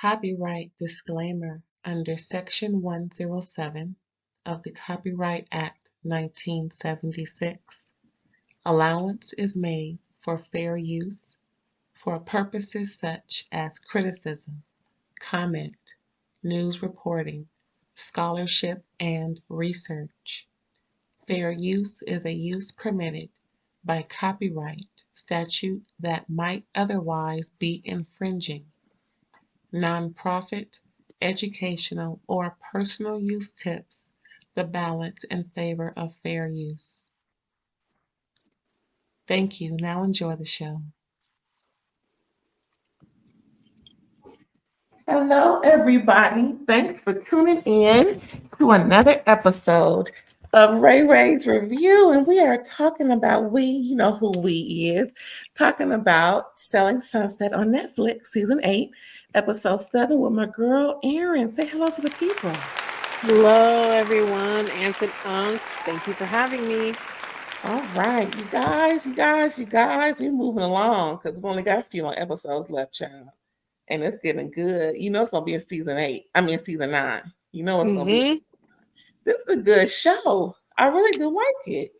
Copyright disclaimer under Section 107 of the Copyright Act 1976. Allowance is made for fair use for purposes such as criticism, comment, news reporting, scholarship, and research. Fair use is a use permitted by copyright statute that might otherwise be infringing. Nonprofit, educational, or personal use tips the balance in favor of fair use. Thank you. Now enjoy the show. Hello, everybody. Thanks for tuning in to another episode of RAERAEs Review. And we are talking about you know who we is, talking about Selling Sunset on Netflix, Season 8, Episode 7 with my girl, Erin. Say hello to the people. Hello, everyone. Aunt and Unc, thank you for having me. All right, you guys, we're moving along because we've only got a few more episodes left, child. And it's getting good. You know it's gonna be in season 9. You know it's gonna be. This is a good show. I really do like it.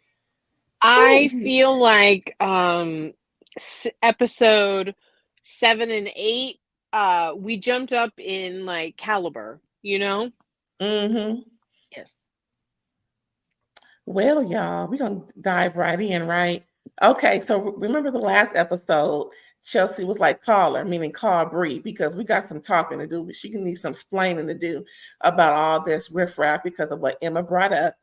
I feel like episode 7 and 8, we jumped up in like caliber, you know? Mm-hmm. Yes. Well, y'all, we're gonna dive right in, right? Okay, so remember the last episode, Chelsea was like, call her, meaning call Bree, because we got some talking to do, but she can need some explaining to do about all this riffraff because of what Emma brought up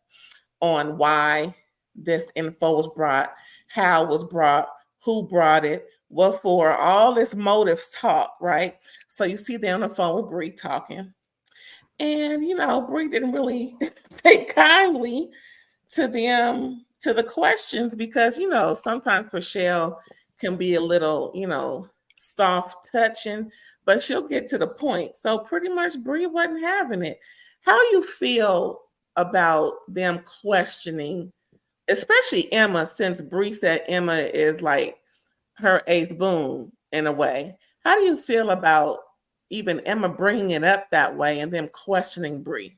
on why this info was brought, how it was brought, who brought it, what for, all this motives talk, right? So you see them on the phone with Bree talking. And, you know, Bree didn't really take kindly to them, to the questions, because, you know, sometimes Chriselle can be a little, you know, soft touching, but she'll get to the point. So pretty much Bree wasn't having it. How you feel about them questioning, especially Emma, since Bree said Emma is like her ace boon in a way. How do you feel about even Emma bringing it up that way and them questioning Bree?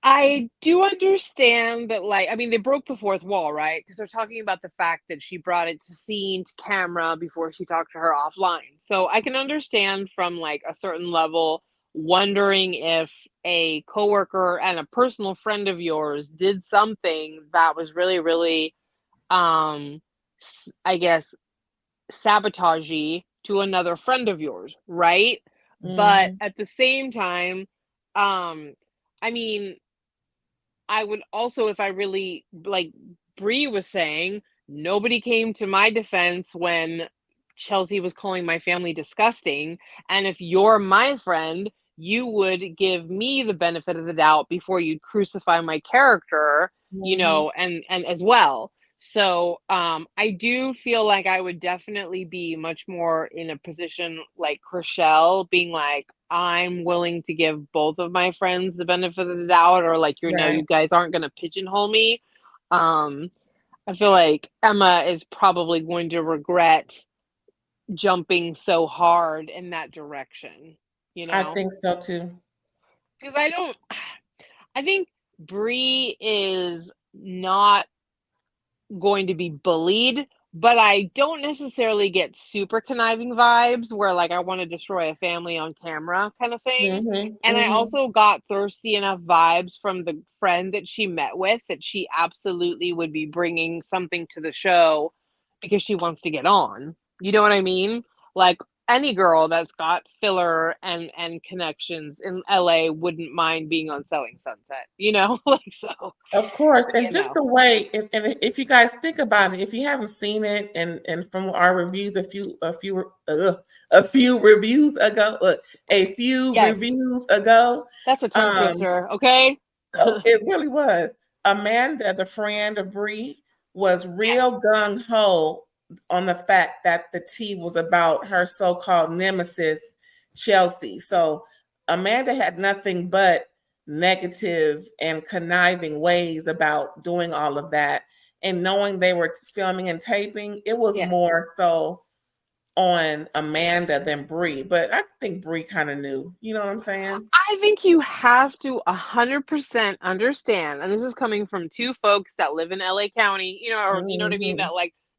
I do understand that, like, I mean, they broke the fourth wall, right? Because they're talking about the fact that she brought it to scene, to camera, before she talked to her offline. So I can understand from, like, a certain level wondering if a coworker and a personal friend of yours did something that was really, really, I guess, sabotagey to another friend of yours, right? But at the same time, I mean, I would also, if I really, like Bree was saying, nobody came to my defense when Chelsea was calling my family disgusting. And if you're my friend, you would give me the benefit of the doubt before you'd crucify my character, you know, and as well. So I do feel like I would definitely be much more in a position like Chriselle, being like, I'm willing to give both of my friends the benefit of the doubt, or like, you know, you guys aren't going to pigeonhole me. I feel like Emma is probably going to regret jumping so hard in that direction, you know? I think so too. Because I think Bree is not going to be bullied, but I don't necessarily get super conniving vibes where like I want to destroy a family on camera kind of thing. And I also got thirsty enough vibes from the friend that she met with that she absolutely would be bringing something to the show because she wants to get on. You know what I mean? Like any girl that's got filler and connections in LA wouldn't mind being on Selling Sunset, you know? Like, so of course, and just know. the way, if you guys think about it, if you haven't seen it, and from our reviews, a few reviews ago, reviews ago, That's a tongue twister, okay? it really was. Amanda, the friend of Bree, was real gung ho on the fact that the tea was about her so-called nemesis, Chelsea. So Amanda had nothing but negative and conniving ways about doing all of that. And knowing they were filming and taping, it was more so on Amanda than Bree, but I think Bree kind of knew. You know what I'm saying? I think you have to 100% understand, and this is coming from two folks that live in LA County, or you know what I mean, Hmm.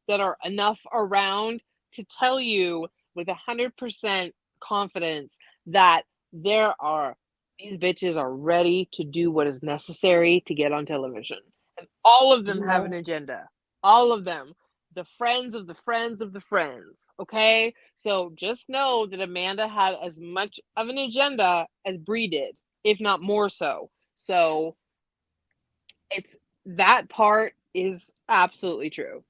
that are enough around to tell you with 100% confidence that there are these bitches are ready to do what is necessary to get on television. And all of them have Yeah. an agenda. All of them. The friends of the friends of the friends. Okay? So just know that Amanda had as much of an agenda as Bree did, if not more so. So it's that part is absolutely true.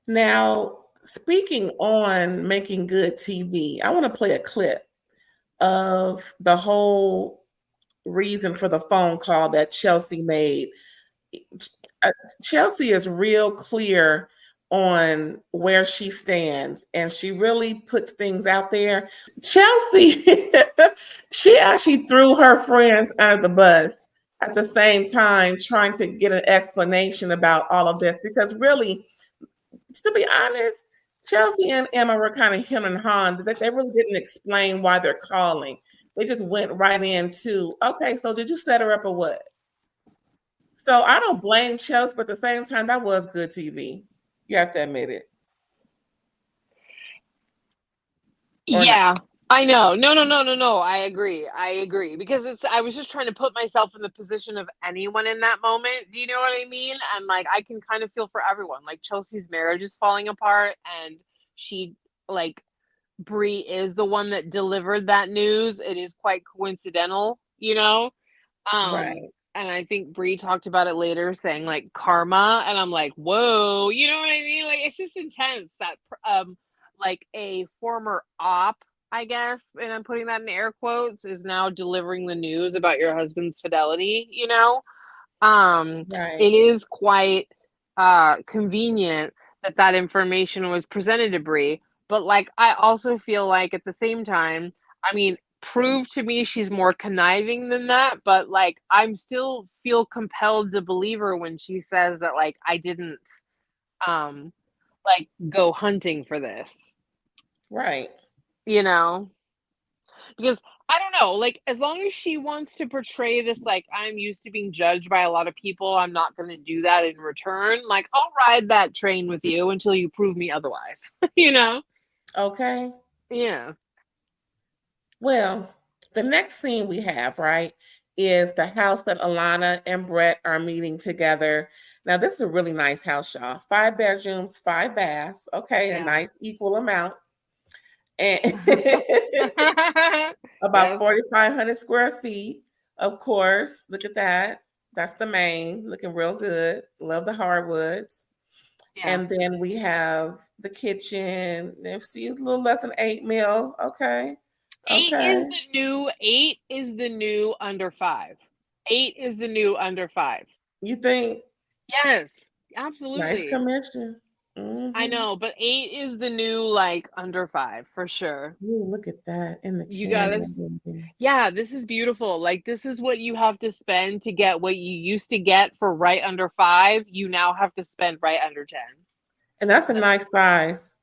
Now, speaking on making good TV, I want to play a clip of the whole reason for the phone call that Chelsea made. uh, Chelsea is real clear on where she stands and she really puts things out there. Chelsea, she actually threw her friends under the bus at the same time trying to get an explanation about all of this because really, to be honest, Chelsea and Emma were kind of him and Han. They really didn't explain why they're calling. They just went right into, okay, so did you set her up or what? So I don't blame Chelsea, but at the same time, that was good TV. You have to admit it. Or not. Yeah, I know. No, no, no, no, no. I agree. I agree because I was just trying to put myself in the position of anyone in that moment. Do you know what I mean? And like I can kind of feel for everyone. Like Chelsea's marriage is falling apart and she like Bree is the one that delivered that news. It is quite coincidental, you know? Right. And I think Bree talked about it later, saying like karma, and I'm like, whoa, you know what I mean? Like it's just intense that like a former op, I guess, and I'm putting that in air quotes, is now delivering the news about your husband's fidelity, Right. it is quite convenient that that information was presented to Bree, but like I also feel like at the same time, I mean, prove to me she's more conniving than that, but like I'm still feel compelled to believe her when she says that like I didn't um like go hunting for this, Right. you know? Because I don't know, like as long as she wants to portray this like I'm used to being judged by a lot of people, I'm not going to do that in return. Like I'll ride that train with you until you prove me otherwise. you know? Okay. Yeah. Well, the next scene we have, right, is the house that Alana and Brett are meeting together. Now, this is a really nice house, y'all. 5 bedrooms, 5 baths. Okay, a Yeah. nice equal amount. And about yes. 4,500 square feet. Of course, look at that. That's the main, looking real good. Love the hardwoods. Yeah. And then we have the kitchen. Let's see, it's a little less than 8 mil. Okay. Okay. 8 is the new under 5. 8 is the new under 5. You think Yes. nice Absolutely. commission. I Mm-hmm. know, but 8 is the new like under 5 for sure. Ooh, look at that in the You gotta canyon. Baby. Yeah, this is beautiful. Like this is what you have to spend to get what you used to get for right under 5. You now have to spend right under 10. And that's a nice size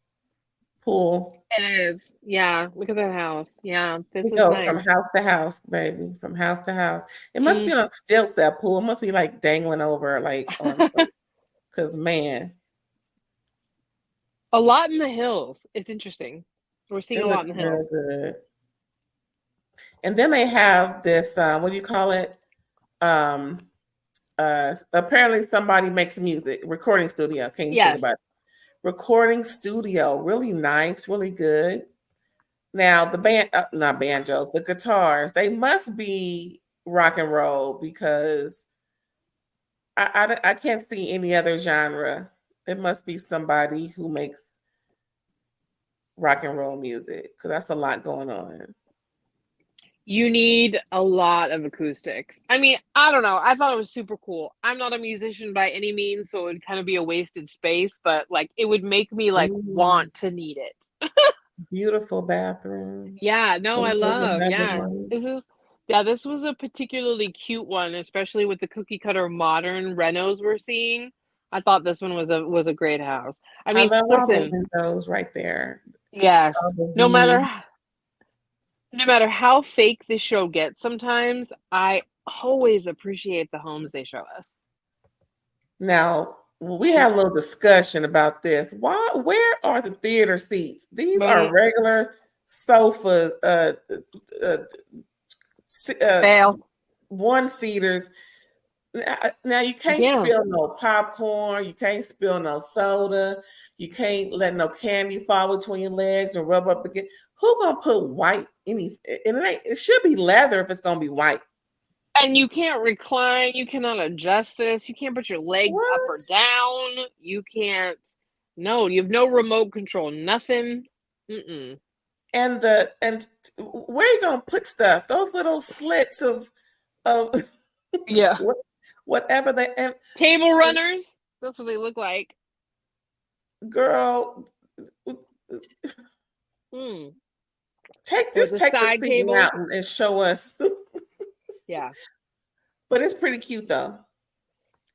pool. It is. Yeah, look at that house. Yeah, We this is go from nice. house to house, baby. From house to house. It must Mm. be on stilts, that pool. It must be like dangling over, like on, because man, A lot in the hills. It's interesting. We're seeing it a lot looks in the real hills. good. And then they have this, what do you call it? Um, Apparently somebody makes music, recording studio. Can't even think Yes. about it. Recording studio, really nice, really good. Now the band, not banjos, the guitars, they must be rock and roll because I can't see any other genre. It must be somebody who makes rock and roll music because that's a lot going on. You need a lot of acoustics. I mean, I don't know. I thought it was super cool. I'm not a musician by any means, so it would kind of be a wasted space, but like it would make me like Ooh, want to need it. beautiful bathroom. Yeah, no, I love. Yeah. One. This was a particularly cute one, especially with the cookie cutter modern renos we're seeing. I thought this one was a great house. I I mean, love all the listen, windows right there. Yes. the No matter view. no matter how fake the show gets sometimes, I always appreciate the homes they show us. Now, we had a little discussion about this. Where are the theater seats? These are Right? regular sofa, uh, Fail. one seaters. Now you can't Yeah. spill no popcorn. You can't spill no soda. You can't let no candy fall between your legs or rub up against. Who gonna put white any? And it should be leather if it's gonna be white. And you can't recline, you cannot adjust this, you can't put your legs up or What? down, you can't no, you have no remote control, nothing. Mm-mm. And where are you gonna put stuff? Those little slits of Yeah. whatever they and Table runners, that's what they look like. girl, Mm. take Or just the take the side seating tables. out and show us. Yeah. But it's pretty cute though.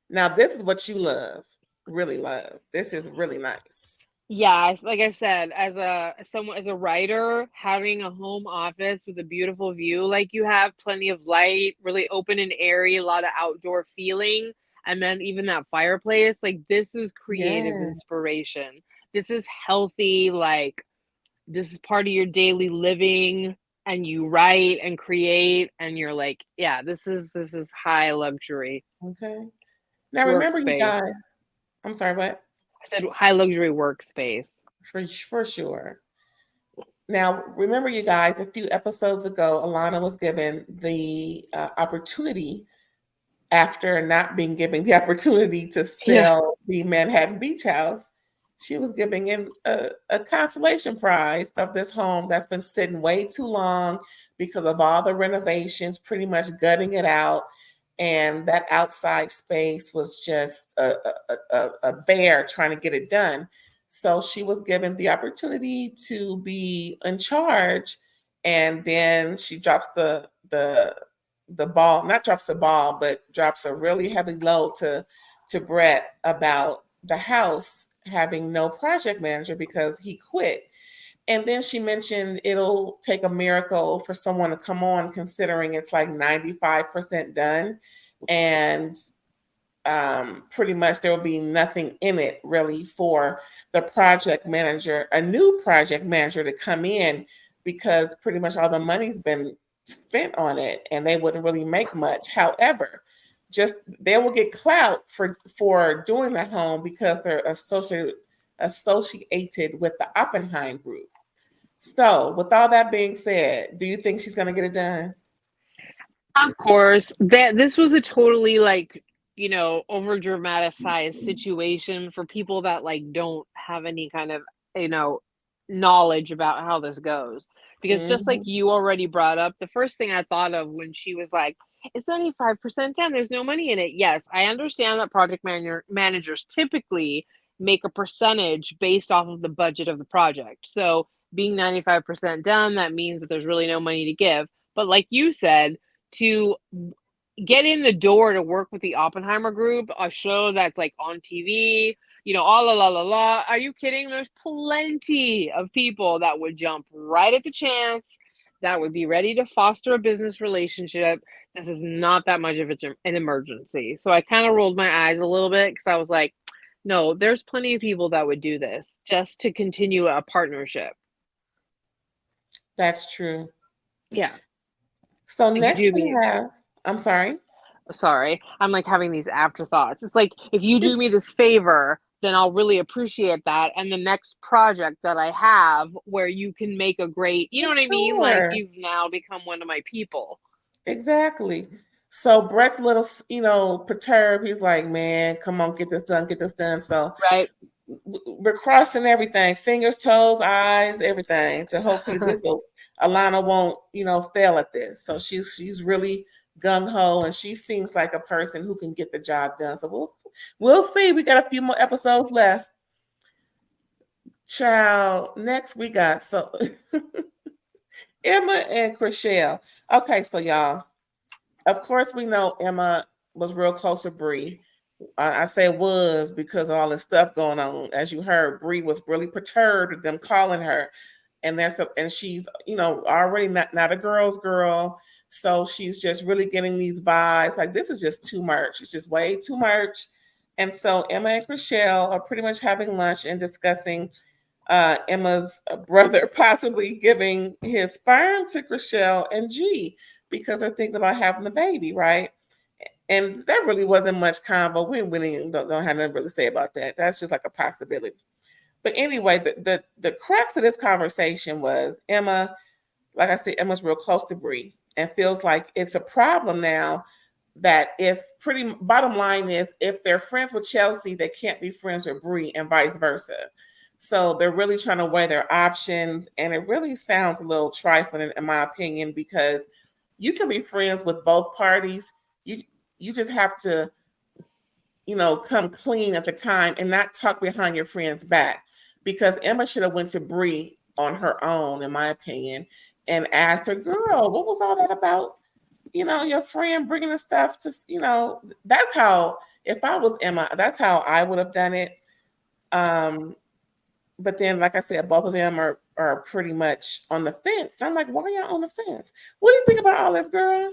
Now this is what you love, really love. This is really nice. Yeah, like I said, as a writer, having a home office with a beautiful view like you have, plenty of light, really open and airy, a lot of outdoor feeling, and then even that fireplace, like this is creative Yeah. inspiration. This is healthy, like this is part of your daily living and you write and create and you're like, yeah, this is high luxury Okay. Now remember, you workspace. guys. I'm sorry, what? I said high luxury workspace. For sure. Now, remember, you guys, a few episodes ago, Alana was given the opportunity after not being given the opportunity to Yeah. sell the Manhattan Beach House. She was giving in a consolation prize of this home that's been sitting way too long because of all the renovations, pretty much gutting it out. And that outside space was just a bear trying to get it done. So she was given the opportunity to be in charge. And then she drops the ball, not drops the ball, but drops a really heavy load to Brett about the house having no project manager because he quit. And then she mentioned it'll take a miracle for someone to come on, considering it's like 95% done. And pretty much there will be nothing in it really for the project manager, a new project manager to come in because pretty much all the money's been spent on it and they wouldn't really make much. However, just they will get clout for doing the home because they're associated with the Oppenheim group. So, with all that being said, do you think she's going to get it done? Of course, that this was a totally like, over dramatized situation for people that like don't have any kind of, you know, knowledge about how this goes. Because just like Hmm. you already brought up, the first thing I thought of when she was like, it's 95% done, there's no money in it. Yes, I understand that managers typically make a percentage based off of the budget of the project. So being 95% done, that means that there's really no money to give. But like you said, to get in the door to work with the Oppenheimer group, a show that's like on TV, all la la la la. Are you kidding? There's plenty of people that would jump right at the chance, that would be ready to foster a business relationship. This is not that much of an emergency. So I kind of rolled my eyes a little bit because I was like, no, there's plenty of people that would do this just to continue a partnership. That's true. Yeah. So Like you next do we me have, I'm sorry. Sorry, I'm like having these afterthoughts. It's like if you do me this favor, then I'll really appreciate that. And the next project that I have where you can make a great, you know what I mean? Like Sure. you've now become one of my people, Exactly. So Brett's a little, perturbed. He's like, man, come on, get this done, get this done. So right? we're crossing everything, fingers, toes, eyes, everything, to hopefully Alana won't, fail at this. So she's really gung ho, and she seems like a person who can get the job done. So we'll see. We got a few more episodes left. Child, next we got Emma and Chriselle. Okay, so y'all, of course we know Emma was real close to Bree. I say was because of all this stuff going on. As you heard, Bree was really perturbed with them calling her, and she's already not a girl's girl, so she's just really getting these vibes like this is just too much. It's just way too much. And so Emma and Chriselle are pretty much having lunch and discussing Emma's brother possibly giving his sperm to Chriselle and G because they're thinking about having the baby, right? And that really wasn't much convo. We really don't have nothing really to say about that. That's just like a possibility. But anyway, the crux of this conversation was Emma, like I said, Emma's real close to Bree and feels like it's a problem now that if pretty bottom line is if they're friends with Chelsea, they can't be friends with Bree and vice versa. So they're really trying to weigh their options. And it really sounds a little trifling in my opinion, because you can be friends with both parties. You just have to, come clean at the time and not talk behind your friend's back. Because Emma should have went to Bree on her own, in my opinion, and asked her, girl, what was all that about? Your friend bringing the stuff to, that's how, if I was Emma, that's how I would have done it. But then, like I said, both of them are pretty much on the fence. I'm like, why are y'all on the fence? What do you think about all this, girl?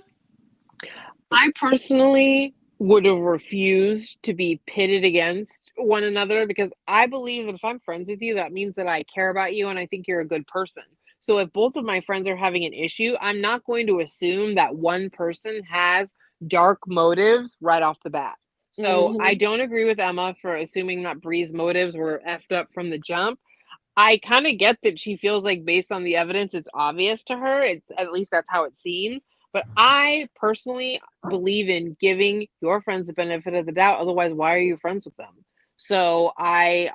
I personally would have refused to be pitted against one another because I believe that if I'm friends with you, that means that I care about you and I think you're a good person. So if both of my friends are having an issue, I'm not going to assume that one person has dark motives right off the bat. So I don't agree with Emma for assuming that Bree's motives were effed up from the jump. I kind of get that she feels like based on the evidence, it's obvious to her. It's at least that's how it seems. But I personally believe in giving your friends the benefit of the doubt. Otherwise, why are you friends with them? So I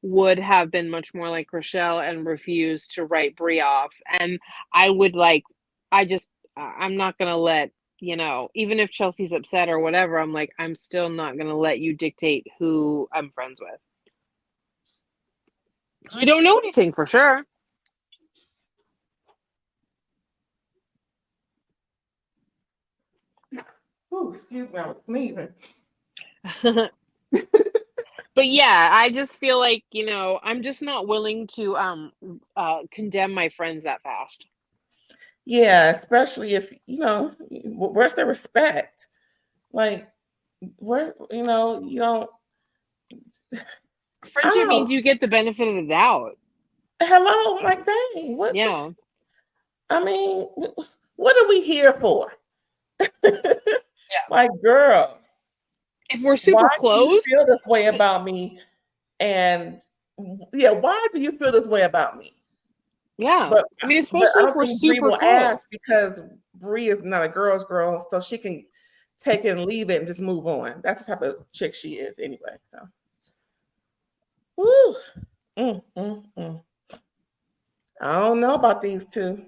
would have been much more like Rochelle and refused to write Brie off. And I would I'm not gonna let even if Chelsea's upset or whatever, I'm like, I'm still not gonna let you dictate who I'm friends with. I don't know anything for sure. Ooh, excuse me, I was sneezing. But yeah, I just feel like, I'm just not willing to condemn my friends that fast. Yeah, especially if, where's the respect? Like, where, you don't, I Friendship don't means know. you get the benefit of the doubt. Hello, like, dang, what? Yeah. I mean, what are we here for? Yeah. Like, girl, If we're why super do you close, feel this way about me? And yeah, why do you feel this way about me? yeah. But I mean, but I especially if don't we're think Bree super will close. ask because Bree is not a girl's girl, so she can take it and leave it and just move on. That's the type of chick she is anyway. So, woo. Mm. I don't know about these two.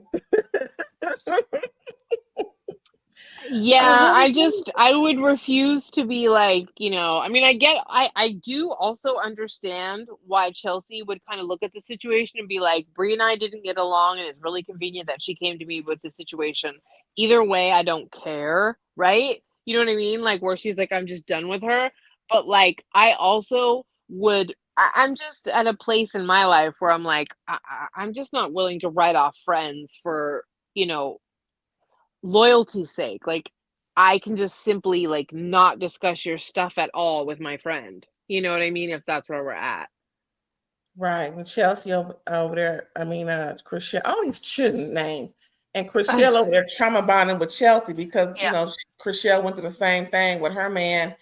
Yeah, I really do. I would refuse to be like, I mean, I do also understand why Chelsea would kind of look at the situation and be like, Brie and I didn't get along, and it's really convenient that she came to me with the situation. Either way, I don't care, right? You know what I mean? Like, where she's like, I'm just done with her. But like, I also I'm just at a place in my life where I'm like, I'm just not willing to write off friends for, you know, loyalty's sake. Like, I can just simply like not discuss your stuff at all with my friend. You know what I mean? If that's where we're at. Right. And Chelsea over there, I mean, Chriselle, all these children names. And Chriselle over there trauma bonding with Chelsea because, Yeah. Chriselle went through the same thing with her man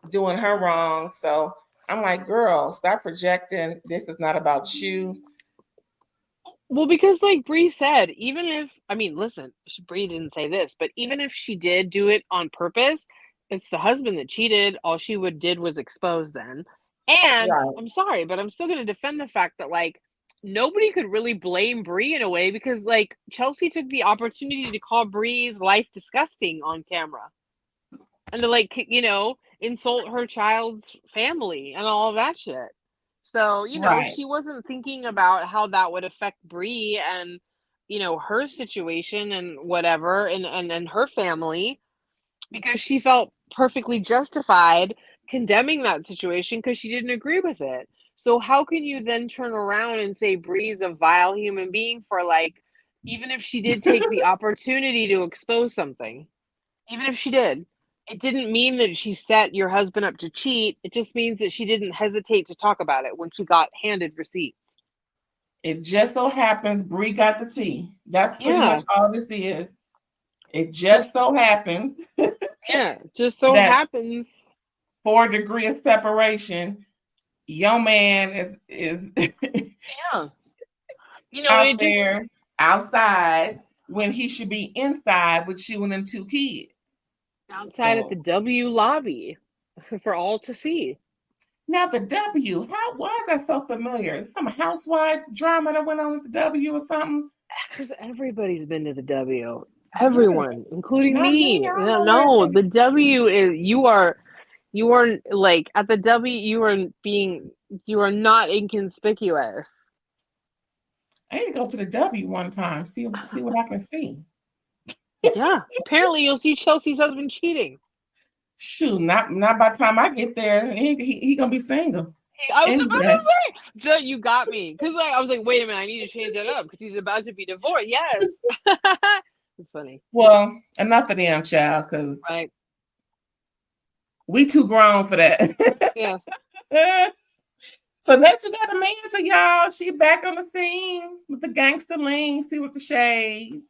doing her wrong. So I'm like, girl, stop projecting. This is not about you. Well, because like Bree said, even if I mean, listen, Bree didn't say this, but even if she did do it on purpose, it's the husband that cheated. All she would did was expose then. And Right. I'm sorry, but I'm still going to defend the fact that like nobody could really blame Bree in a way because like Chelsea took the opportunity to call Bree's life disgusting on camera and to like insult her child's family and all of that shit. So, Right. she wasn't thinking about how that would affect Bree and, her situation and whatever and her family because she felt perfectly justified condemning that situation because she didn't agree with it. So how can you then turn around and say Bree's a vile human being for like, even if she did take the opportunity to expose something, even if she did, it didn't mean that she set your husband up to cheat. It just means that she didn't hesitate to talk about it when she got handed receipts. It just so happens Bree got the tea. That's pretty much all this is. It just so happens. Just so that happens. 4 degree of separation, your man is out there outside when he should be inside with you and them 2 kids. Outside at the W lobby for all to see. Now the W, why is that so familiar? Is some housewife drama that went on with the W or something? Because everybody's been to the W. Everyone, including Not me. me. No, the W is you are like at the W. You are not inconspicuous. I need to go to the W one time. See what I can see. Yeah, apparently you'll see Chelsea's husband cheating. Shoot, not by the time I get there, he gonna be single. I was about to say, you got me, because I was like, wait a minute, I need to change that up because he's about to be divorced. Yes, it's funny. Well, enough of them, child, because we too grown for that. Yeah. So next we got Amanza, y'all. She back on the scene with the gangster lean. See with the shades.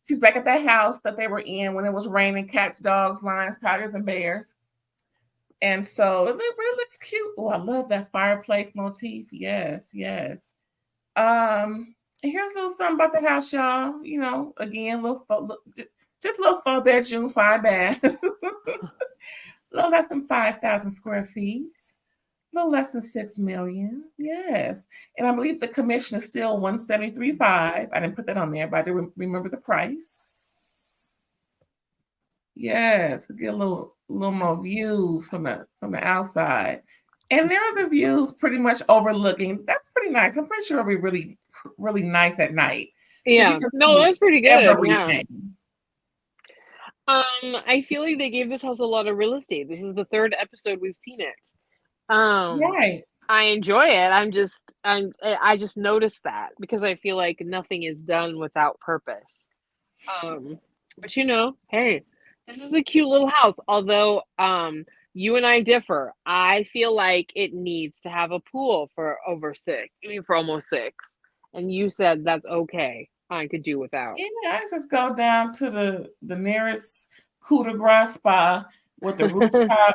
She's back at that house that they were in when it was raining cats, dogs, lions, tigers, and bears. And so it really looks cute. Oh, I love that fireplace motif. Yes. And here's a little something about the house, y'all. You know, again, just a little 4-bedroom, 5-bath. A little less than 5,000 square feet. A little less than $6 million. Yes. And I believe the commission is still $173,500. I didn't put that on there, but I do remember the price. Yes, get a little more views from the outside. And there are the views pretty much overlooking. That's pretty nice. I'm pretty sure it'll be really, really nice at night. Yeah. No, that's pretty good. Yeah. I feel like they gave this house a lot of real estate. This is the 3rd episode we've seen it. Right. I enjoy it. I just noticed that because I feel like nothing is done without purpose. But you know, hey, this is a cute little house. Although, you and I differ. I feel like it needs to have a pool for for almost 6. And you said that's okay. I could do without. Yeah, I just go down to the nearest coup de grace spa with the rooftop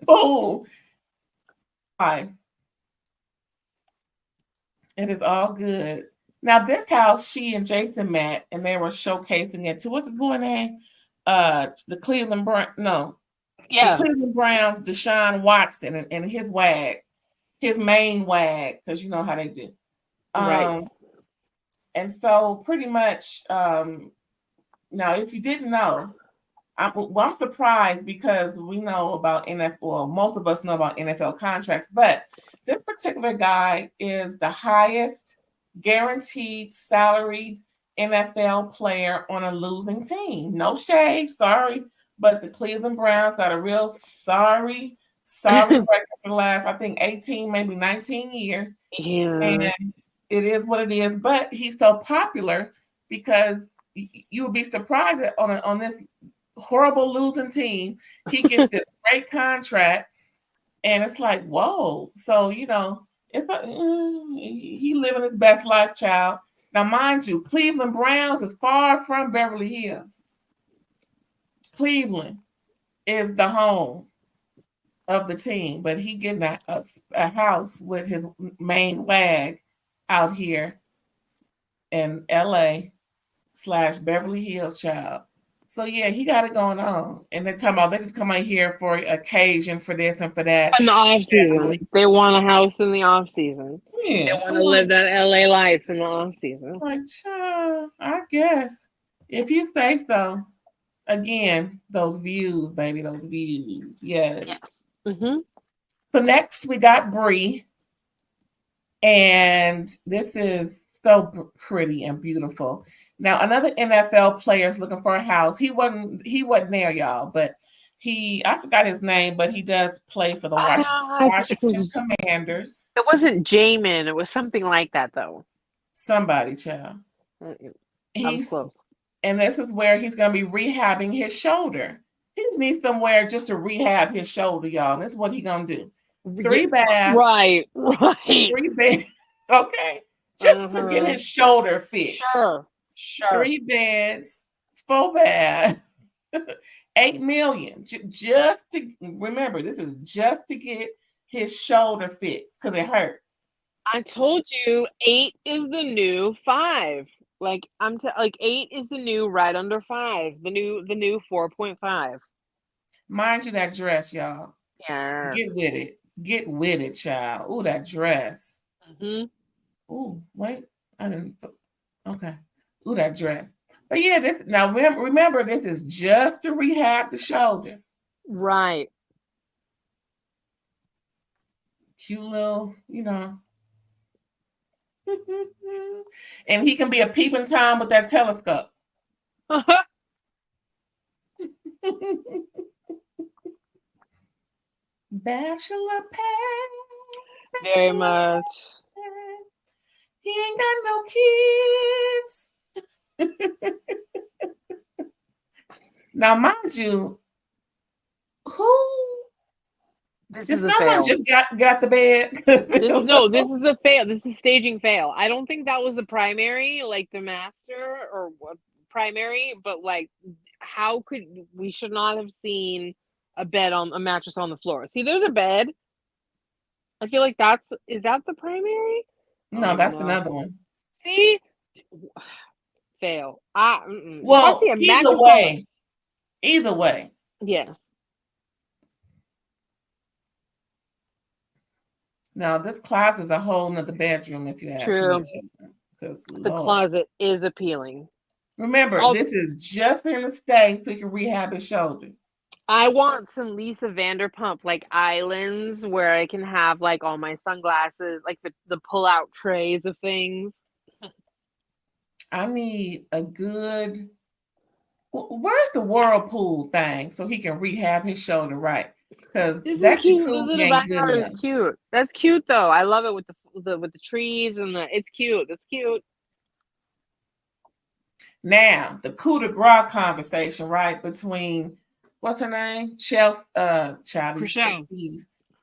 pool. It is all good. Now this house, she and Jason met, and they were showcasing it to what's his boy name? The Cleveland the Cleveland Browns, Deshaun Watson, and his wag, his main wag, because you know how they do. Right. And so pretty much, now if you didn't know, I'm surprised because we know about NFL. Well, most of us know about NFL contracts, but this particular guy is the highest guaranteed salaried NFL player on a losing team. No shade, sorry, but the Cleveland Browns got a real sorry record for the last, I think, 18, maybe 19 years. Yeah. And it is what it is. But he's so popular because you would be surprised that on this horrible losing team, he gets this great contract, and it's like, whoa. So you know, it's he living his best life, child. Now, mind you, Cleveland Browns is far from Beverly Hills. Cleveland is the home of the team, but he getting a house with his main wag out here in LA/Beverly Hills, child. So yeah, he got it going on. And they're talking about they just come out here for occasion for this and for that. In the off season. They want a house in the off season. Yeah. They want to live that LA life in the off season. Like, I guess. If you say so. Again, those views, baby, those views. Yes. Mm-hmm. So next we got Bree. And this is so pretty and beautiful. Now, another NFL player is looking for a house. He wasn't there, y'all, but I forgot his name, but he does play for the Washington Commanders. It wasn't Jamin. It was something like that, though. Somebody, child. And this is where he's going to be rehabbing his shoulder. He just needs somewhere just to rehab his shoulder, y'all. And this is what he's going to do. 3 baths. Right. 3 beds. Okay. Just to get his shoulder fixed. Sure. 3 beds, 4 baths, $8 million. Just to remember, this is just to get his shoulder fixed because it hurt. I told you 8 is the new 5. Like 8 is the new right under 5. The new 4.5. Mind you, that dress, y'all. Yeah. Get with it. Get with it, child. Ooh, that dress. Ooh, wait. I didn't. Okay. Ooh, that dress. But yeah, this now remember this is just to rehab the shoulder. Right. Cute little, and he can be a peeping Tom with that telescope. Bachelor pad. Very much. He ain't got no kids. Now, mind you, This is someone just got the bed? This is a fail. This is staging fail. I don't think that was the primary, like the master or primary, but like, how could we should not have seen a mattress on the floor? See, there's a bed. I feel like is that the primary? No, that's another one. See, fail. Well, either way. Yeah. Now, this closet is a whole nother bedroom, if you ask me. Because the closet is appealing. Remember, this is just for him to stay so he can rehab his shoulder. I want some Lisa Vanderpump like islands where I can have like all my sunglasses, like the pull-out trays of things. I need a good. Where's the whirlpool thing so he can rehab his shoulder right? Because that jacuzzi ain't good enough. Is cute. That's cute though. I love it with the trees and it's cute. That's cute. Now the coup de grace conversation, right, between what's her name, Chelsea,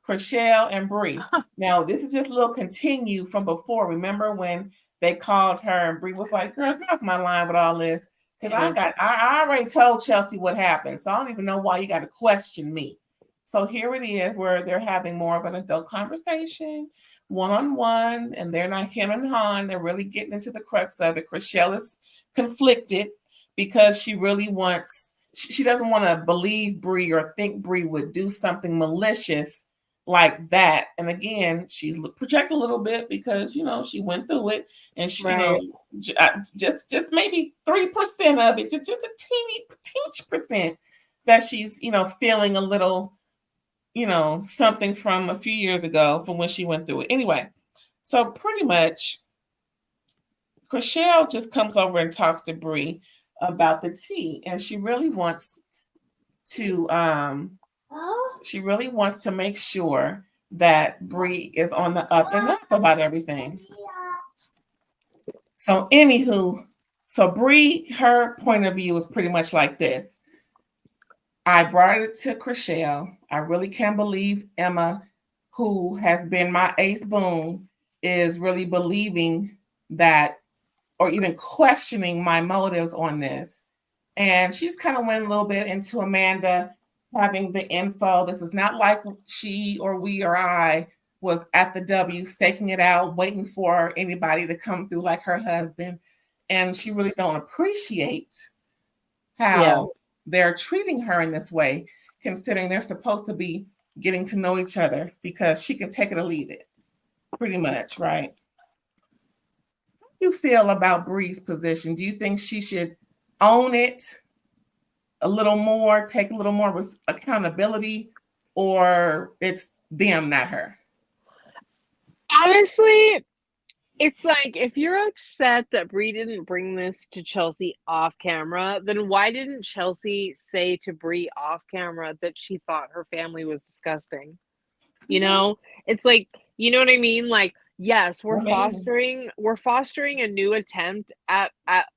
Chriselle and Brie. Now this is just a little continue from before. Remember when they called her and Brie was like, "Girl, get off my line with all this." Because I already told Chelsea what happened, so I don't even know why you got to question me. So here it is where they're having more of an adult conversation, one-on-one, and they're not him and Han. They're really getting into the crux of it. Chriselle is conflicted because she really she doesn't want to believe Brie or think Brie would do something malicious like that. And again, she's projecting a little bit because, she went through it and she, just maybe 3% of it, just a teeny percent that she's, feeling a little, something from a few years ago from when she went through it. Anyway, so pretty much Chriselle just comes over and talks to Brie about the tea, and she really wants to make sure that Brie is on the up and up about everything. So anywho, Brie, her point of view is pretty much like this. I brought it to Chriselle. I really can't believe Emma, who has been my ace boon, is really believing that or even questioning my motives on this. And she's kind of went a little bit into Amanda having the info. This is not like she or we or I was at the W staking it out, waiting for anybody to come through like her husband. And she really don't appreciate how they're treating her in this way, considering they're supposed to be getting to know each other, because she can take it or leave it, pretty much, right? How do you feel about Brie's position? Do you think she should own it a little more, take a little more accountability, or it's them, not her? Honestly, It's like, if you're upset that Bree didn't bring this to Chelsea off camera, then why didn't Chelsea say to Bree off camera that she thought her family was disgusting? You know? It's like, you know what I mean? Like, yes, Or maybe. we're fostering a new attempt at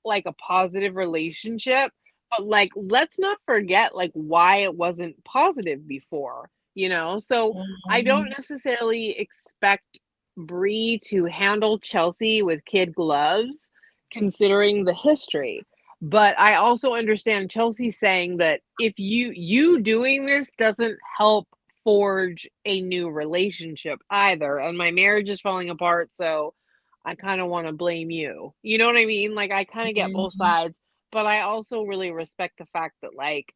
like a positive relationship, but like let's not forget like why it wasn't positive before, you know? So I don't Mhm. necessarily expect Bree to handle Chelsea with kid gloves considering the history. But I also understand Chelsea saying that if you doing this doesn't help forge a new relationship either, and my marriage is falling apart, so I kind of want to blame you. You know what I mean? Like I kind of get both Mhm. sides, but I also really respect the fact that like,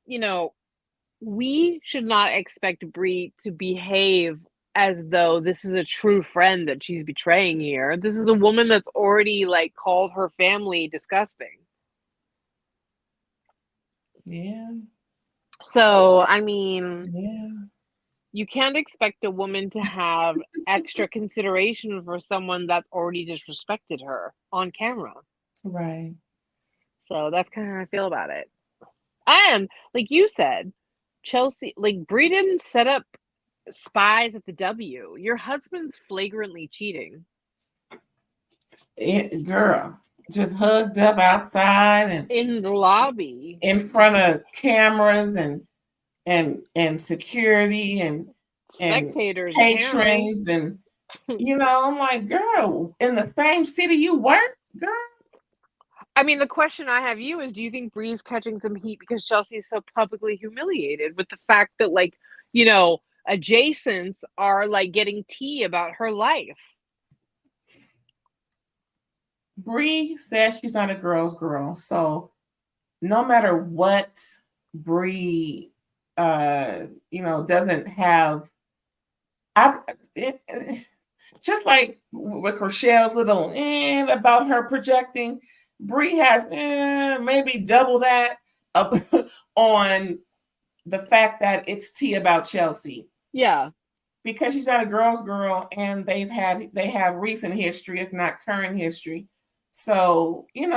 you know, we should not expect Brie to behave as though this is a true friend that she's betraying here. This is a woman that's already like called her family disgusting. Yeah. So, I mean, Yeah. you can't expect a woman to have extra consideration for someone that's already disrespected her on camera. Right. So that's kind of how I feel about it. And like you said, Chelsea, like Brie didn't set up spies at the W. Your husband's flagrantly cheating. Girl, just hugged up outside and In the lobby. in front of cameras and security and Spectators, apparently. patrons and I'm like, girl, in the same city you work, girl. I mean, the question I have you is, do you think Bree's catching some heat because Chelsea is so publicly humiliated with the fact that, like, you know, adjacents are like getting tea about her life? Bree says she's not a girl's girl, so no matter what Bree, doesn't have. I it, just like with Rochelle's little about her projecting, Bree has maybe double that up on the fact that it's tea about Chelsea Yeah. because she's not a girl's girl and they have recent history, if not current history. So I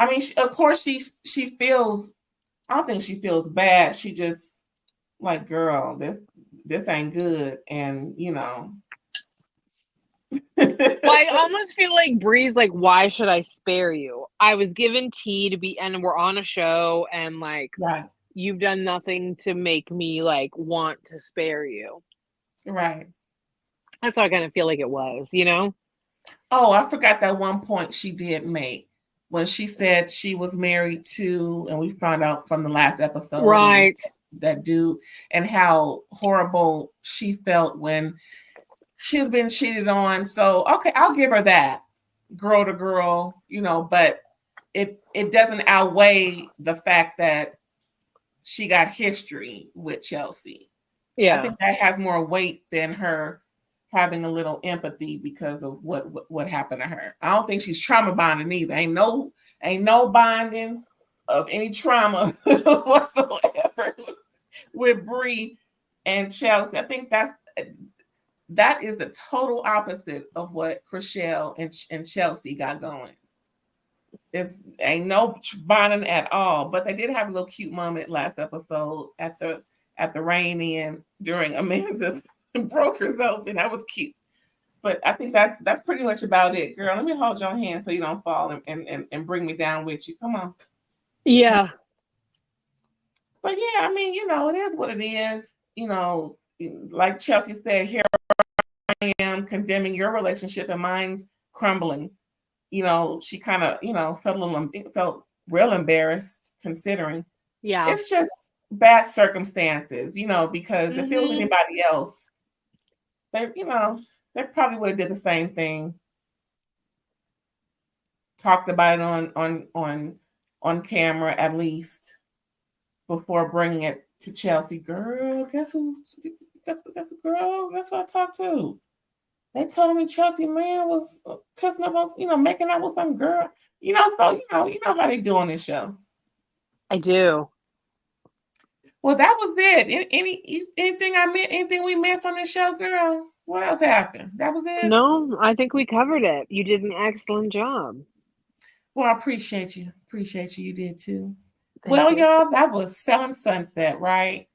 mean, of course she feels. I don't think she feels bad. She just like, girl, this ain't good, and Well, I almost feel like Bree's like, why should I spare you? I was given tea to be, and we're on a show, and like, right, you've done nothing to make me like want to spare you. right. That's how I kind of feel like it was, you know? Oh, I forgot that one point she did make when she said she was married to, and we found out from the last episode it was Right. that dude, and how horrible she felt when she was being cheated on. So okay, I'll give her that, girl to girl, but it doesn't outweigh the fact that she got history with Chelsea. I Yeah. think that has more weight than her having a little empathy because of what happened to her. I don't think she's trauma bonding either. Ain't no bonding of any trauma whatsoever with Bree and Chelsea. I think that is the total opposite of what Chriselle and Chelsea got going. It's ain't no bonding at all. But they did have a little cute moment last episode at the rain in during Amanza brokers open. That was cute. But I think that's pretty much about it, girl. Let me hold your hand so you don't fall and bring me down with you. Come on. Yeah. But yeah, I mean, it is what it is. Like Chelsea said, here I am condemning your relationship and mine's crumbling. She kind of, felt real embarrassed considering. Yeah. It's just bad circumstances, because if it was Mhm. anybody else, they probably would have did the same thing, talked about it on camera at least before bringing it to Chelsea. Girl, guess who? Guess girl? Guess who I talked to? They told me Chelsea man was kissing up on, making out with some girl. So how they do on this show. I do. Well, that was it. Anything we missed on this show, girl? What else happened? That was it? No, I think we covered it. You did an excellent job. Well, I appreciate you. Appreciate you. You did too. Thank Well, you. y'all, that was Selling Sunset, right?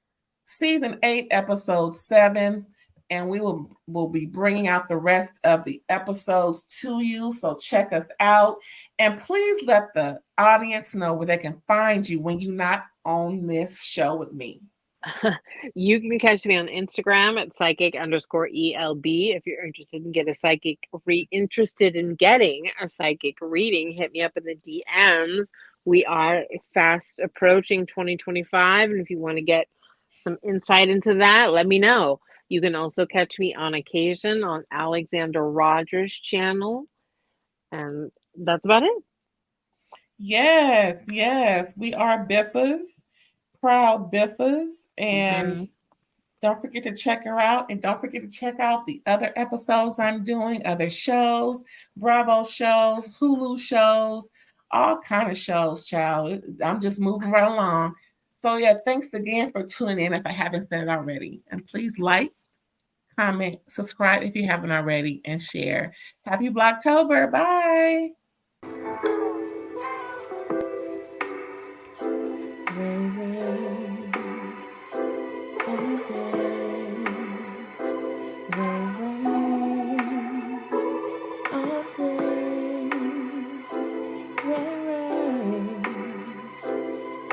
Season 8, episode 7. And we will be bringing out the rest of the episodes to you. So check us out. And please let the audience know where they can find you when you're not on this show with me. You can catch me on Instagram at psychic_ELB. If you're interested in getting a psychic reading, hit me up in the DMs. We are fast approaching 2025, and if you want to get some insight into that, let me know. You can also catch me on occasion on Alexander Rogers' channel, and that's about it. Yes, yes. We are Biffers, proud Biffers. And Mm-hmm. don't forget to check her out. And don't forget to check out the other episodes I'm doing, other shows, Bravo shows, Hulu shows, all kind of shows, child. I'm just moving right along. So yeah, thanks again for tuning in if I haven't said it already. And please like, comment, subscribe if you haven't already, and share. Happy Blocktober. Bye. Ray, ray,